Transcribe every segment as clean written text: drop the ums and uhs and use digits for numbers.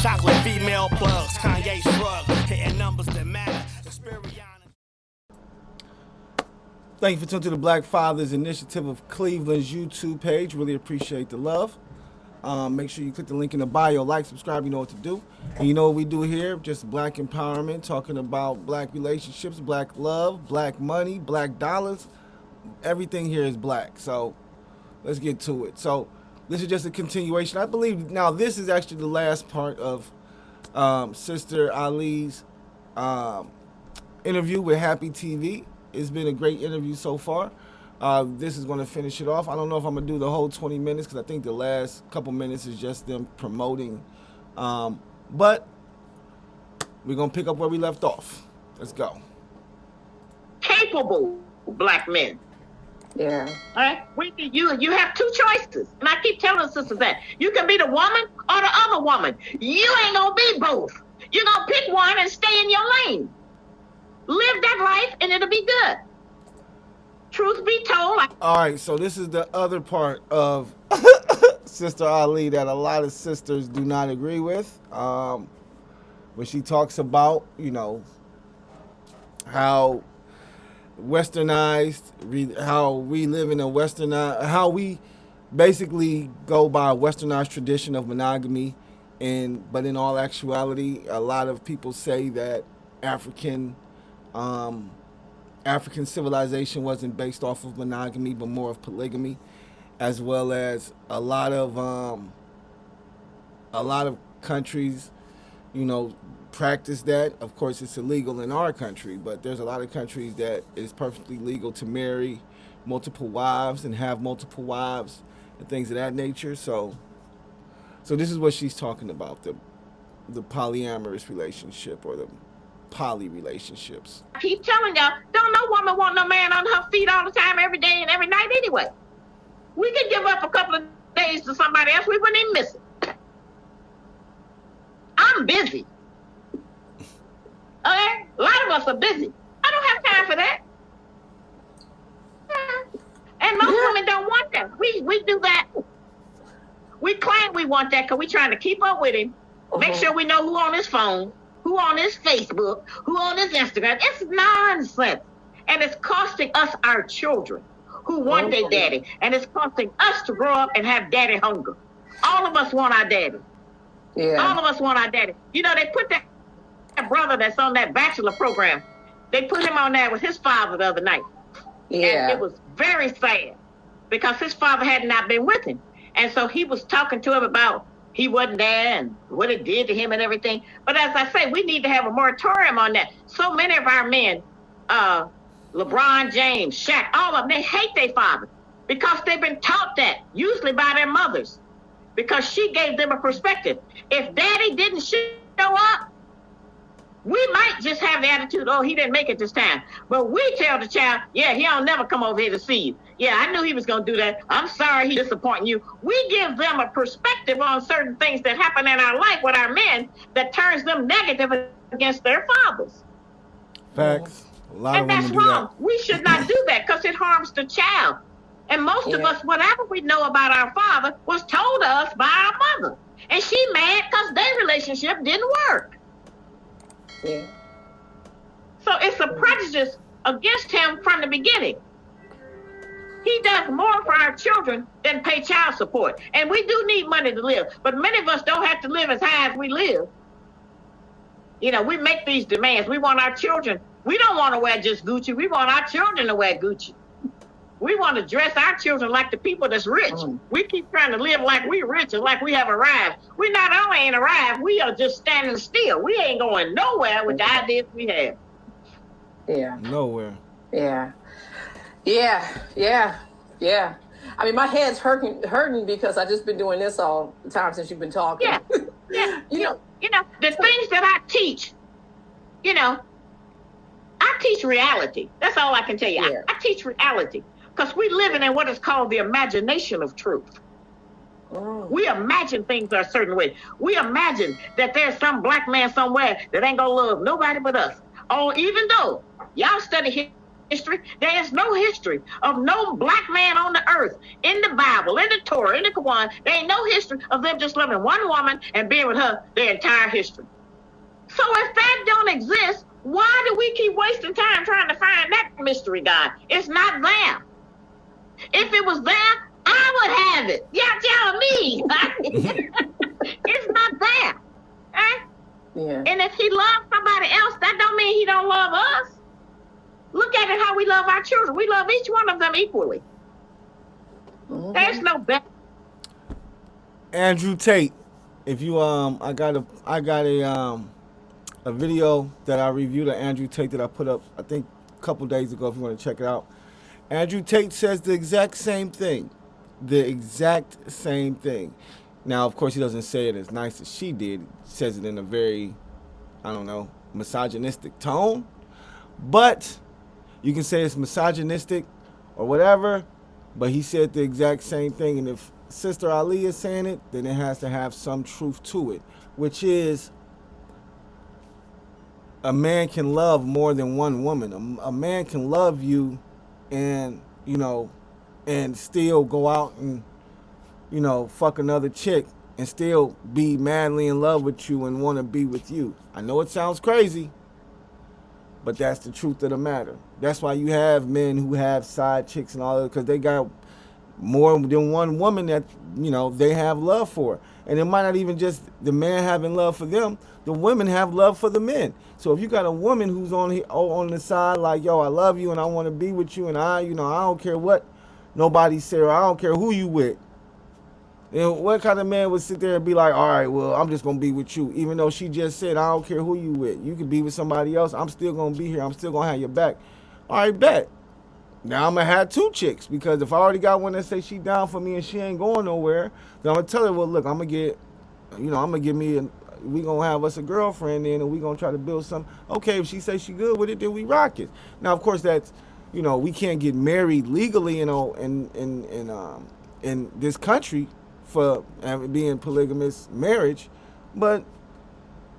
Chocolate female plugs, Kanye shrug, hitting numbers that matter. Thank you for tuning to the Black Fathers Initiative of Cleveland's YouTube page. Really appreciate the love. Make sure you click the link in the bio, like, subscribe, you know what to do. And you know what we do here, just black empowerment, talking about black relationships, black love, black money, black dollars. Everything here is black. So let's get to it. So this is just a continuation. I believe now this is actually the last part of Sister Ali's interview with Happy TV. It's been a great interview so far. This is going to finish it off. I don't know if I'm going to do the whole 20 minutes because I think the last couple minutes is just them promoting. But we're going to pick up where we left off. Let's go. Capable black men. Yeah. All right. You have two choices. And I keep telling the sisters that. You can be the woman or the other woman. You ain't going to be both. You're going to pick one and stay in your lane. Live that life and it'll be good. Truth be told. All right, so this is the other part of Sister Ali that a lot of sisters do not agree with. When she talks about, how westernized, how we live in a westernized, how we basically go by a westernized tradition of monogamy. But in all actuality, a lot of people say that African civilization wasn't based off of monogamy, but more of polygamy, as well as a lot of countries, practice that. Of course, it's illegal in our country, but there's a lot of countries that it's perfectly legal to marry multiple wives and have multiple wives and things of that nature. So this is what she's talking about, the polyamorous relationship or the poly relationships. I keep telling y'all, don't no woman want no man on her feet all the time, every day and every night anyway. We could give up a couple of days to somebody else, we wouldn't even miss it. I'm busy. Okay? A lot of us are busy. I don't have time for that. And most women don't want that. We do that. We claim we want that because we're trying to keep up with him, make sure we know who on his phone, who on his Facebook, who on his Instagram. It's nonsense. And it's costing us our children who want their daddy. And it's costing us to grow up and have daddy hunger. All of us want our daddy. Yeah. All of us want our daddy. They put that brother that's on that bachelor program, they put him on there with his father the other night. Yeah. And it was very sad because his father had not been with him. And so he was talking to him about he wasn't there and what it did to him and everything. But as I say, we need to have a moratorium on that. So many of our men, LeBron James, Shaq, all of them, they hate their father because they've been taught that, usually by their mothers, because she gave them a perspective. If daddy didn't show up, we might just have the attitude, oh, he didn't make it this time. But we tell the child, yeah, he don't never come over here to see you. Yeah, I knew he was going to do that. I'm sorry he disappointed you. We give them a perspective on certain things that happen in our life with our men that turns them negative against their fathers. Facts. A lot and of that's women do wrong. that. We should not do that because it harms the child. And most of us, whatever we know about our father was told us by our mother. And she mad because their relationship didn't work. Yeah. So it's a prejudice against him from the beginning. He does more for our children than pay child support. And we do need money to live. But many of us don't have to live as high as we live. We make these demands. We want our children. We don't want to wear just Gucci. We want our children to wear Gucci. We want to dress our children like the people that's rich. We keep trying to live like we're rich and like we have arrived. We not only ain't arrived, we are just standing still. We ain't going nowhere with the ideas we have. Yeah. Nowhere. Yeah. I mean, my head's hurting because I just been doing this all the time since you've been talking. Yeah. The things that I teach, I teach reality. That's all I can tell you. Yeah. I teach reality because we living in what is called the imagination of truth. Oh. We imagine things a certain way. We imagine that there's some black man somewhere that ain't gonna love nobody but us. Oh, even though y'all study history. There is no history of no black man on the earth in the Bible, in the Torah, in the Quran. There ain't no history of them just loving one woman and being with her their entire history. So if that don't exist, why do we keep wasting time trying to find that mystery God? It's not there. If it was there, I would have it. You're telling me. It's not there. Right? Yeah. And if he loves somebody else, that don't mean he don't love us. Look at it how we love our children. We love each one of them equally. Mm-hmm. There's no better. Andrew Tate, if you I got a video that I reviewed of Andrew Tate that I put up I think a couple days ago if you want to check it out. Andrew Tate says the exact same thing. The exact same thing. Now, of course, he doesn't say it as nice as she did. He says it in a very, I don't know, misogynistic tone. But you can say it's misogynistic or whatever, but he said the exact same thing. And if Sister Ali is saying it, then it has to have some truth to it, which is a man can love more than one woman. A man can love you and, you know, and still go out and, you know, fuck another chick and still be madly in love with you and want to be with you. I know it sounds crazy, but that's the truth of the matter. That's why you have men who have side chicks and all that, because they got more than one woman that, you know, they have love for. And it might not even just the man having love for them. The women have love for the men. So if you got a woman who's on the side like, yo, I love you and I want to be with you and I don't care what nobody say or I don't care who you with. And what kind of man would sit there and be like, all right, well, I'm just going to be with you. Even though she just said, I don't care who you with. You can be with somebody else. I'm still going to be here. I'm still going to have your back. All right, bet. Now I'm going to have two chicks because if I already got one that say she down for me and she ain't going nowhere, then I'm going to tell her, well, look, I'm going to give me we going to have us a girlfriend then and we going to try to build something. Okay, if she say she good with it, then we rock it. Now, of course, that's, you know, we can't get married legally, you know, in this country for being polygamous marriage, but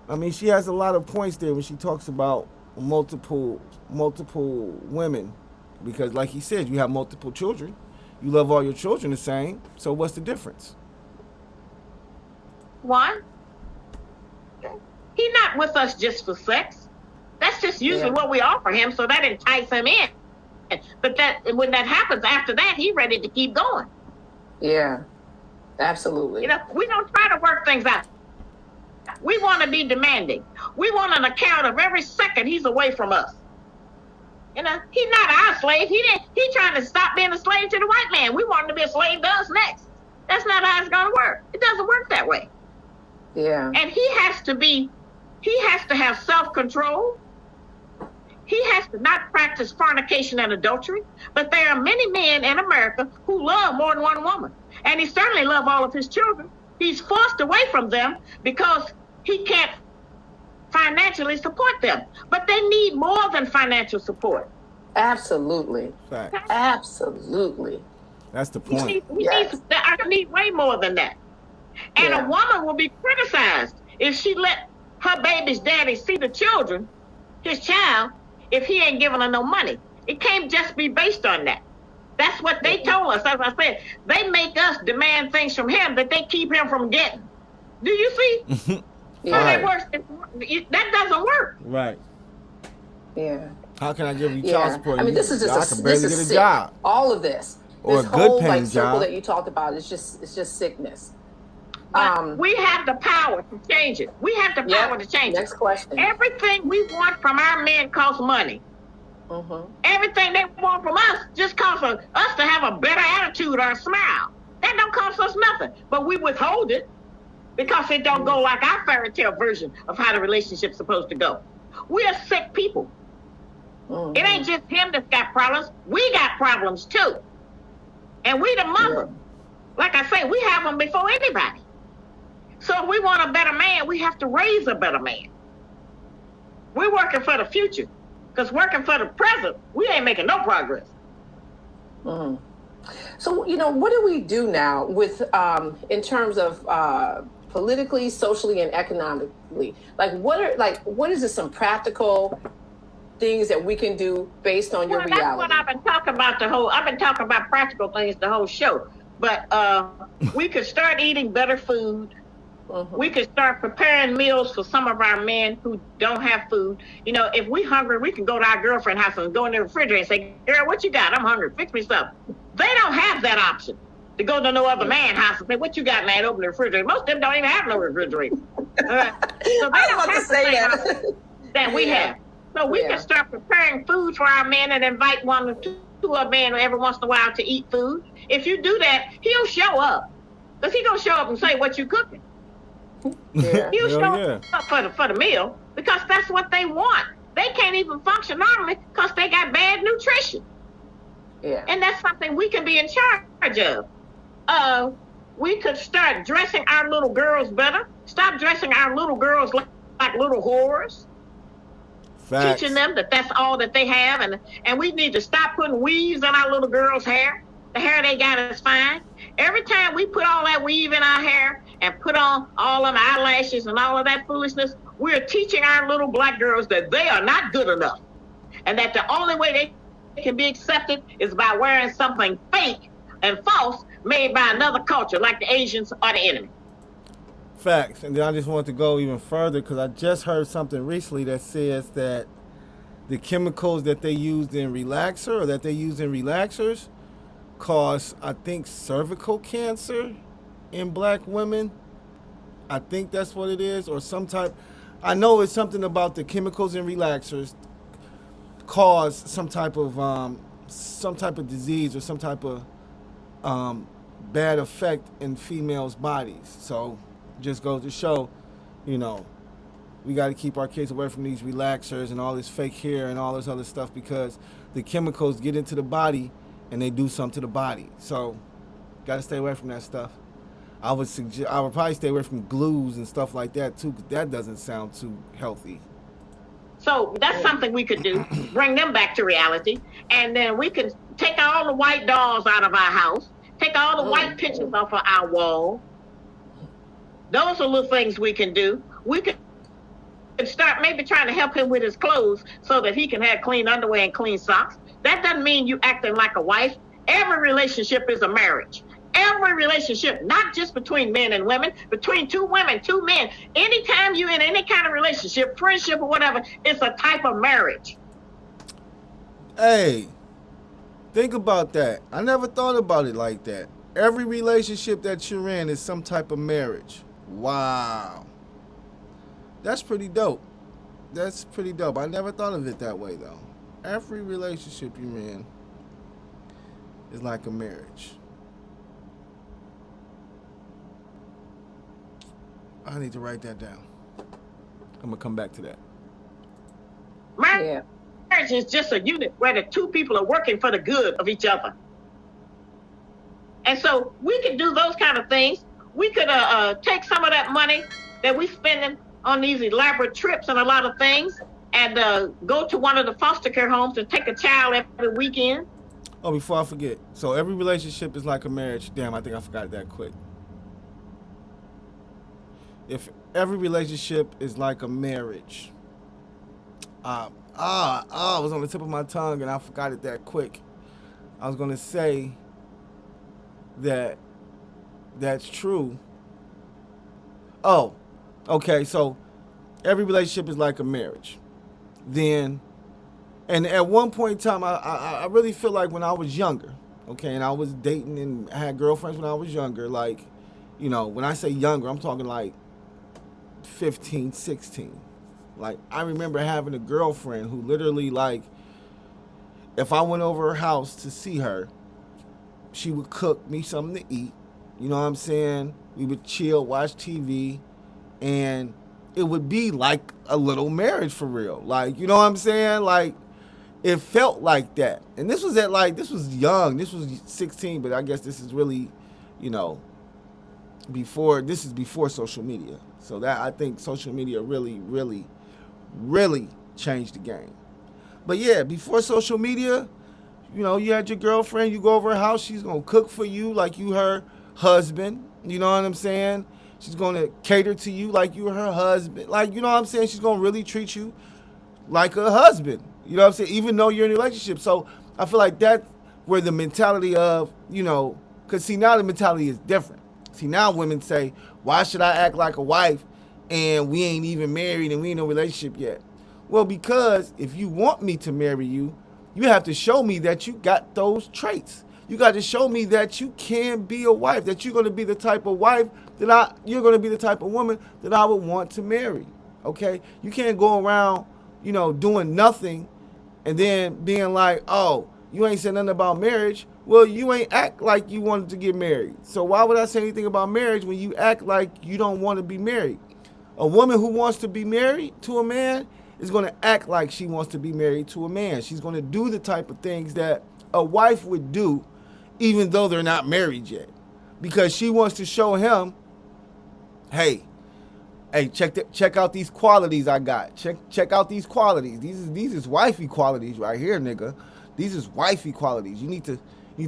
I mean she has a lot of points there when she talks about multiple women, because like he said, you have multiple children, you love all your children the same, so what's the difference? One, he's not with us just for sex. That's just usually what we offer him, so that entice him in. But that when that happens, after that, he's ready to keep going. Yeah. Absolutely. You know, we don't try to work things out. We want to be demanding. We want an account of every second he's away from us. You know, he's not our slave. He's trying to stop being a slave to the white man. We want him to be a slave to us next. That's not how it's going to work. It doesn't work that way. Yeah. And he has to have self-control. He has to not practice fornication and adultery. But there are many men in America who love more than one woman. And he certainly loves all of his children. He's forced away from them because he can't financially support them. But they need more than financial support. Absolutely. Fact. Absolutely. That's the point. I need way more than that. And a woman will be criticized if she let her baby's daddy see the children, his child, if he ain't giving her no money. It can't just be based on that. That's what they told us. As I said, they make us demand things from him that they keep him from getting. Do you see? How that works? That doesn't work. Right. Yeah. How can I give you child support? I mean, this is just I can barely get a job. All of this. Or this a good whole paying circle job that you talked about is just sickness. But we have the power to change it. We have the power to change Next question. Everything we want from our men costs money. Mm-hmm. Everything they want from us just costs us to have a better attitude or a smile. That don't cost us nothing. But we withhold it because it don't go like our fairy tale version of how the relationship's supposed to go. We're sick people. Mm-hmm. It ain't just him that's got problems. We got problems too. And we the mother. Yeah. Like I say, we have them before anybody. So if we want a better man, we have to raise a better man. We're working for the future. Because working for the present, we ain't making no progress. Mm. So, you know, what do we do now with, in terms of politically, socially, and economically? What is some practical things that we can do based on your Well, reality. that's what I've been talking about I've been talking about practical things the whole show. But we could start eating better food. We could start preparing meals for some of our men who don't have food. You know, if we hungry, we can go to our girlfriend's house and go in the refrigerator and say, girl, what you got? I'm hungry. Fix me something. They don't have that option to go to no other man's house and say, what you got, man? Open the refrigerator. Most of them don't even have no refrigerator. So they don't have the same that we have. So we can start preparing food for our men and invite one or two of men every once in a while to eat food. If you do that, he'll show up. Because he's going to show up and say, what you cooking? Yeah. He'll show up for the meal because that's what they want. They can't even function normally because they got bad nutrition. Yeah. And that's something we can be in charge of. We could start dressing our little girls better. Stop dressing our little girls like little whores. Facts. Teaching them that that's all that they have. And we need to stop putting weaves in our little girls' hair. The hair they got is fine. Every time we put all that weave in our hair and put on all of the eyelashes and all of that foolishness, we're teaching our little black girls that they are not good enough. And that the only way they can be accepted is by wearing something fake and false made by another culture, like the Asians or the enemy. Facts. And then I just want to go even further because I just heard something recently that says that the chemicals that they used in relaxer or that they use in relaxers cause, I think, cervical cancer in black women. I think that's what it is, or some type. I know it's something about the chemicals in relaxers cause some type of disease or some type of bad effect in females' bodies. So just goes to show, you know, we got to keep our kids away from these relaxers and all this fake hair and all this other stuff because the chemicals get into the body and they do something to the body. So got to stay away from that stuff. I would probably stay away from glues and stuff like that too, because that doesn't sound too healthy. So that's something we could do, bring them back to reality. And then we could take all the white dolls out of our house, take all the white pictures off of our wall. Those are little things we can do. We could start maybe trying to help him with his clothes so that he can have clean underwear and clean socks. That doesn't mean you acting like a wife. Every relationship is a marriage. Every relationship, not just between men and women, between two women, two men. Anytime you're in any kind of relationship, friendship or whatever, it's a type of marriage. Hey, think about that. I never thought about it like that. Every relationship that you're in is some type of marriage. Wow. That's pretty dope. That's pretty dope. I never thought of it that way, though. Every relationship you're in is like a marriage. I need to write that down. I'm going to come back to that. Marriage is just a unit where the two people are working for the good of each other. And so we could do those kind of things. We could take some of that money that we spending on these elaborate trips and a lot of things and go to one of the foster care homes and take a child every weekend. Oh, before I forget. So every relationship is like a marriage. Damn, I think I forgot that quick. If every relationship is like a marriage, it was on the tip of my tongue and I forgot it that quick. I was going to say that that's true. Oh, okay. So every relationship is like a marriage. Then, and at one point in time, I really feel like when I was younger, okay, and I was dating and I had girlfriends when I was younger, like, you know, when I say younger, I'm talking like 15, 16. Like, I remember having a girlfriend who literally, like, if I went over her house to see her, she would cook me something to eat. You know what I'm saying? We would chill, watch TV, and it would be like a little marriage for real. Like, you know what I'm saying? Like, it felt like that. And this was this was young. This was 16, but I guess this is really, you know, before social media. So that, I think social media really, really, really changed the game. But yeah, before social media, you know, you had your girlfriend, you go over her house, she's going to cook for you like you her husband. You know what I'm saying? She's going to cater to you like you her husband. Like, you know what I'm saying? She's going to really treat you like a husband. You know what I'm saying? Even though you're in a relationship. So I feel like that's where the mentality of, because see, now the mentality is different. See, now women say, why should I act like a wife and we ain't even married and we ain't in a relationship yet? Well, because if you want me to marry you, you have to show me that you got those traits. You got to show me that you can be a wife, that you're going to be the type of wife you're going to be the type of woman that I would want to marry. Okay? You can't go around, doing nothing and then being like, oh, you ain't said nothing about marriage. Well, you ain't act like you wanted to get married. So why would I say anything about marriage when you act like you don't want to be married? A woman who wants to be married to a man is going to act like she wants to be married to a man. She's going to do the type of things that a wife would do even though they're not married yet. Because she wants to show him, hey, check out these qualities I got. Check out these qualities. These is wifey qualities right here, nigga. These is wifey qualities. You need to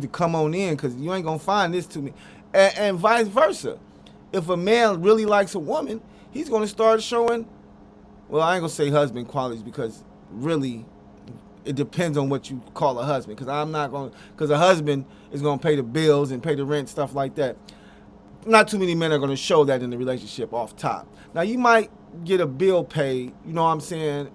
come on in because you ain't going to find this to me. And vice versa. If a man really likes a woman, he's going to start showing, well, I ain't going to say husband qualities because really it depends on what you call a husband. Because a husband is going to pay the bills and pay the rent, stuff like that. Not too many men are going to show that in the relationship off top. Now, you might get a bill paid, you know what I'm saying,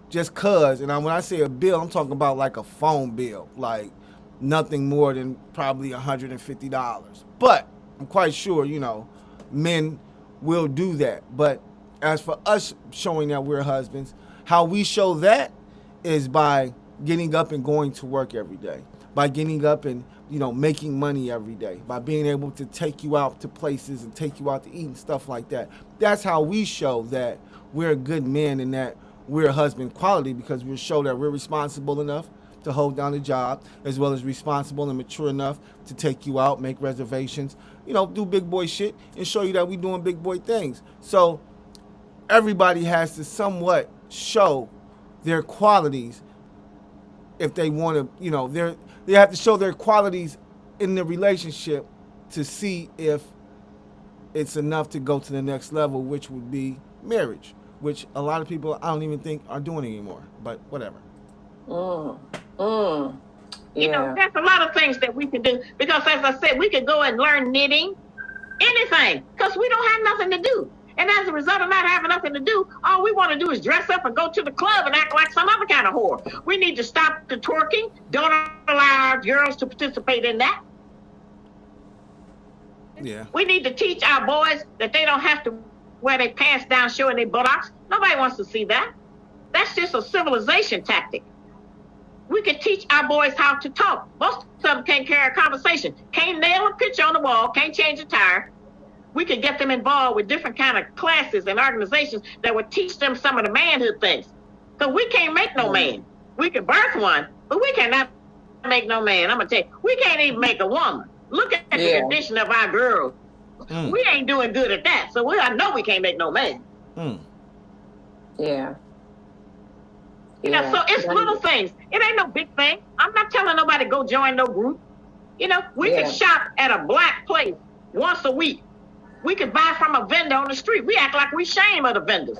just cuz. And when I say a bill, I'm talking about like a phone bill, like nothing more than probably $150. But I'm quite sure, men will do that. But as for us showing that we're husbands, how we show that is by getting up and going to work every day, by getting up and, making money every day, by being able to take you out to places and take you out to eat and stuff like that. That's how we show that we're a good man and that we're a husband quality, because we show that we're responsible enough to hold down a job, as well as responsible and mature enough to take you out, make reservations, do big boy shit and show you that we doing big boy things. So everybody has to somewhat show their qualities if they want to, they have to show their qualities in the relationship to see if it's enough to go to the next level, which would be marriage, which a lot of people I don't even think are doing anymore, but whatever. Yeah. There's a lot of things that we can do, because as I said, we could go and learn knitting, anything, because we don't have nothing to do. And as a result of not having nothing to do, all we want to do is dress up and go to the club and act like some other kind of whore. We need to stop the twerking. Don't allow our girls to participate in that. Yeah. We need to teach our boys that they don't have to wear their pants down showing their buttocks. Nobody wants to see that. That's just a civilization tactic. We could teach our boys how to talk. Most of them can't carry a conversation. Can't nail a picture on the wall. Can't change a tire. We could get them involved with different kind of classes and organizations that would teach them some of the manhood things. Because we can't make no man. We can birth one, but we cannot make no man. I'm going to tell you, we can't even make a woman. Look at the condition of our girls. We ain't doing good at that. So I know we can't make no man. Yeah. So it's little things. It ain't no big thing. I'm not telling nobody to go join no group. We can shop at a black place once a week. We could buy from a vendor on the street. We act like we shame of the vendors.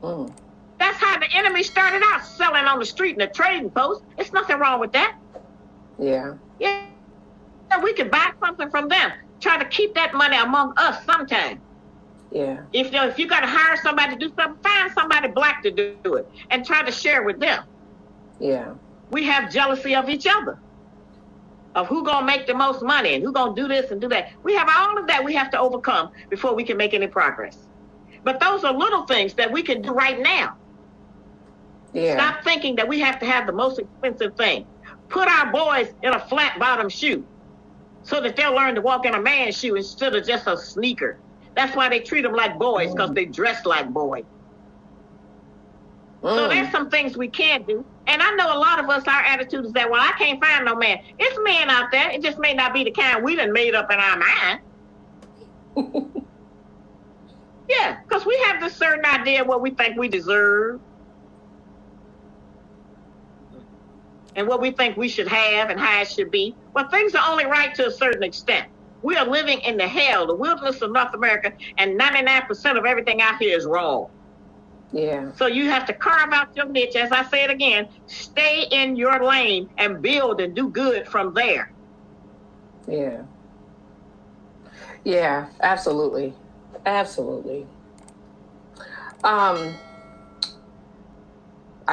That's how the enemy started out, selling on the street in the trading post. It's nothing wrong with that. Yeah. We could buy something from them. Try to keep that money among us sometime. Yeah. If you got to hire somebody to do something, find somebody black to do it and try to share with them. Yeah. We have jealousy of each other, of who gonna make the most money and who gonna do this and do that. We have all of that we have to overcome before we can make any progress. But those are little things that we can do right now. Yeah. Stop thinking that we have to have the most expensive thing. Put our boys in a flat bottom shoe so that they'll learn to walk in a man's shoe instead of just a sneaker. That's why they treat them like boys, because they dress like boys. So there's some things we can do. And I know a lot of us, our attitude is that, well, I can't find no man. It's men out there. It just may not be the kind we done made up in our mind. Yeah, because we have this certain idea of what we think we deserve and what we think we should have and how it should be. Well, things are only right to a certain extent. We are living in the hell, the wilderness of North America, and 99% of everything out here is wrong. Yeah. So you have to carve out your niche. As I say it again, stay in your lane and build and do good from there. Yeah. Yeah, absolutely. Absolutely. I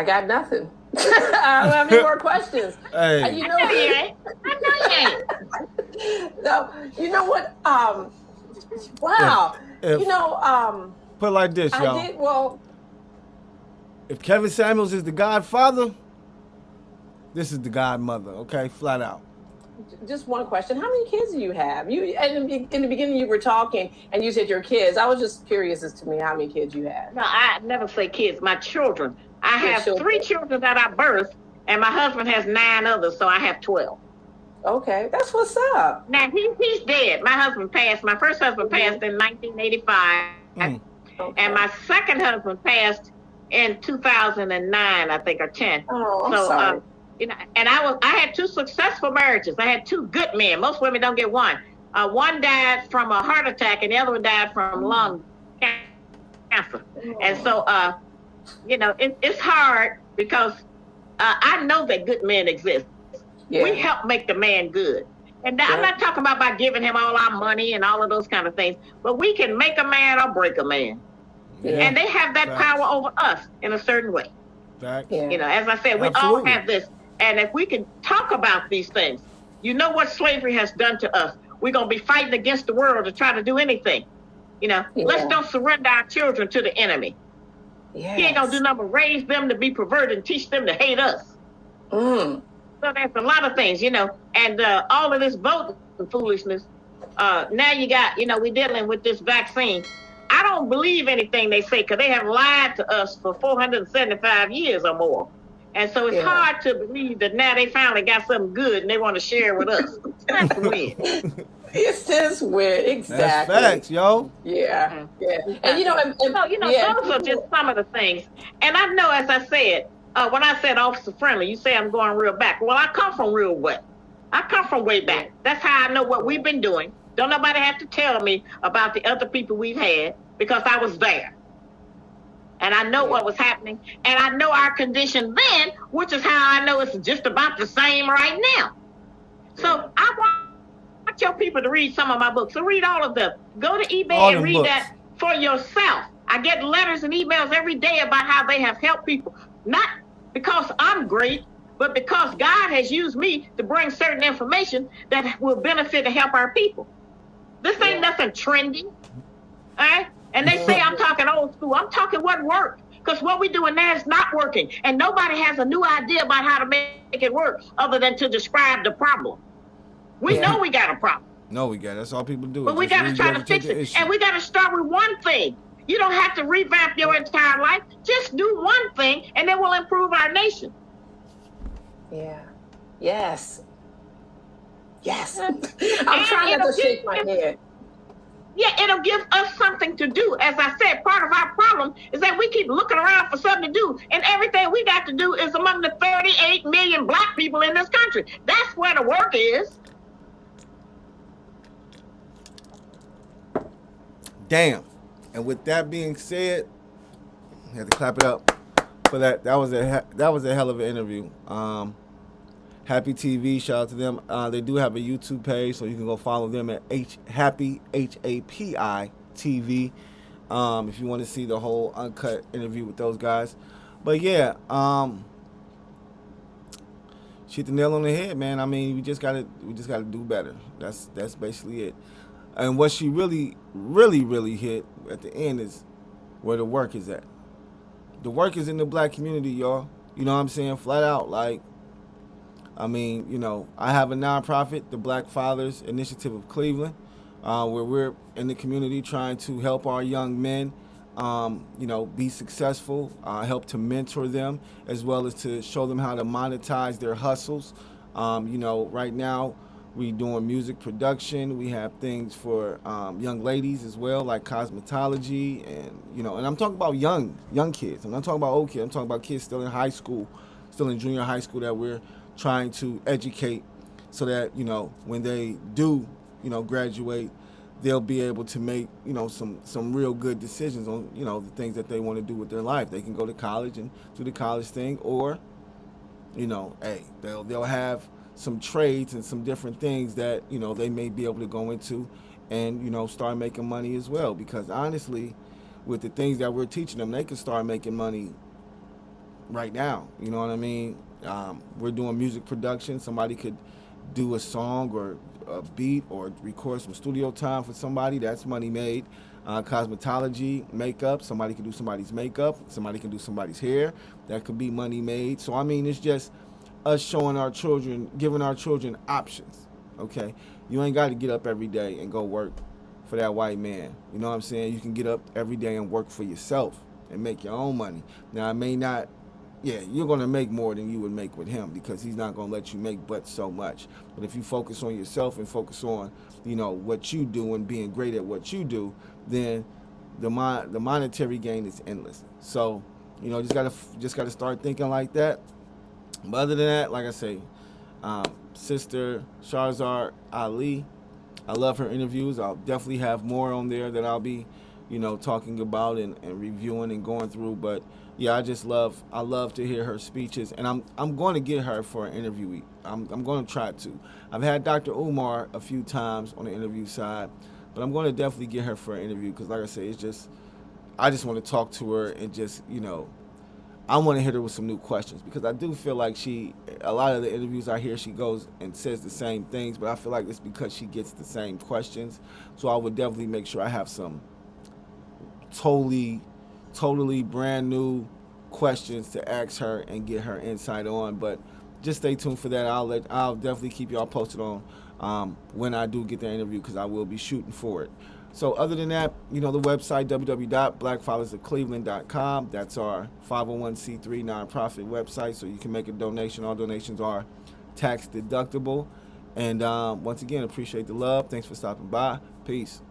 got nothing. I don't have any more questions. Hey. You I know know, you ain't. I know you ain't. no, you know what? Wow. If- You know, Put it like this, I y'all. did well. If Kevin Samuels is the godfather, this is the godmother, okay? Flat out. Just one question: how many kids do you have? You in the beginning you were talking and you said your kids. I was just curious as to me how many kids you had. No, I never say kids. My children. I Your have children. 3 children that I birthed, and my husband has 9 others, so I have 12. Okay, that's what's up. Now he's dead. My husband passed. My first husband passed in 1985, Mm. Okay. and my second husband passed in 2009, I think, or 10. Oh, I'm So, sorry. you know, and I had 2 successful marriages. I had 2 good men. Most women don't get one. One died from a heart attack, and the other one died from lung cancer. And so, you know, it's hard because I know that good men exist. Yeah. We help make the man good. And I'm not talking about by giving him all our money and all of those kind of things, but we can make a man or break a man. Yeah. And they have that Facts. power over us in a certain way. Facts. Yeah. You know, as I said, we Absolutely. all have this. And if we can talk about these things, you know what slavery has done to us. We're going to be fighting against the world to try to do anything. You know, let's don't surrender our children to the enemy. Yes. He ain't going to do nothing but raise them to be perverted and teach them to hate us. Mm. So there's a lot of things, you know, and all of this voting foolishness. Now you got, you know, we're dealing with this vaccine. I don't believe anything they say because they have lied to us for 475 years or more. And so it's hard to believe that now they finally got something good and they want to share with us. That's weird. It's just weird. Exactly. That's facts, yo. Yeah. Yeah. And you know, So, you know, those are just some of the things. And I know, as I said, when I said officer friendly, you say I'm going real back. Well, I come from real way. I come from way back. That's how I know what we've been doing. Don't nobody have to tell me about the other people we've had because I was there. And I know what was happening. And I know our condition then, which is how I know it's just about the same right now. So I want your people to read some of my books. So read all of them. Go to eBay All and them read books. that for yourself. I get letters and emails every day about how they have helped people. Not because I'm great, but because God has used me to bring certain information that will benefit and help our people. This ain't nothing trendy. All right? And they say I'm talking old school. I'm talking what worked. Because what we're doing now is not working. And nobody has a new idea about how to make it work other than to describe the problem. We know we got a problem. No, we got it. That's all people do. But we got to try to fix it. And we got to start with one thing. You don't have to revamp your entire life. Just do one thing, and then we'll improve our nation. Yeah. Yes. Yes. I'm trying not to shake my head. Yeah, it'll give us something to do. As I said, part of our problem is that we keep looking around for something to do, and everything we got to do is among the 38 million black people in this country. That's where the work is. Damn. And with that being said, I had to clap it up for that. That was a hell of an interview. Happy TV, shout out to them. They do have a YouTube page, so you can go follow them at Happy HAPI TV if you want to see the whole uncut interview with those guys. But yeah, she hit the nail on the head, man. I mean, we just gotta do better. That's basically it. And what she really hit at the end is where the work is at. The work is in the black community, y'all. You know what I'm saying? Flat out, like. I mean, you know, I have a nonprofit, the Black Fathers Initiative of Cleveland, where we're in the community trying to help our young men, you know, be successful, help to mentor them, as well as to show them how to monetize their hustles. You know, right now we're doing music production. We have things for young ladies as well, like cosmetology, and you know, and I'm talking about young kids. I'm not talking about old kids. I'm talking about kids still in high school, still in junior high school that we're trying to educate so that, you know, when they do, you know, graduate, they'll be able to make, some real good decisions on, the things that they want to do with their life. They can go to college and do the college thing, or, hey, they'll have some trades and some different things that, they may be able to go into and, start making money as well. Because honestly, with the things that we're teaching them, they can start making money right now. You know what I mean? We're doing music production. Somebody could do a song or a beat or record some studio time for somebody. That's money made. Cosmetology, makeup. Somebody can do somebody's makeup. Somebody can do somebody's hair. That could be money made. So, I mean, it's just us showing our children, giving our children options. Okay? You ain't got to get up every day and go work for that white man. You know what I'm saying? You can get up every day and work for yourself and make your own money. Now, it may not, you're going to make more than you would make with him, because he's not going to let you make but so much. But if you focus on yourself and focus on, what you do and being great at what you do, then the monetary gain is endless. So, just gotta start thinking like that. But other than that, like I say, Sister Shahrazard Ali, I love her interviews. I'll definitely have more on there that I'll be, talking about and reviewing and going through. But yeah, I love to hear her speeches, and I'm going to get her for an interview. I'm going to try to. I've had Dr. Umar a few times on the interview side, but I'm going to definitely get her for an interview, because like I say, I just want to talk to her and just, I want to hit her with some new questions, because I do feel like a lot of the interviews I hear, she goes and says the same things, but I feel like it's because she gets the same questions. So I would definitely make sure I have some totally brand new questions to ask her and get her insight on. But just stay tuned for that. I'll definitely keep y'all posted on when I do get the interview, because I will be shooting for it. So other than that, the website, www.blackfathersofcleveland.com. That's our 501c3 nonprofit website, so you can make a donation. All donations are tax deductible. And once again, appreciate the love. Thanks for stopping by. Peace.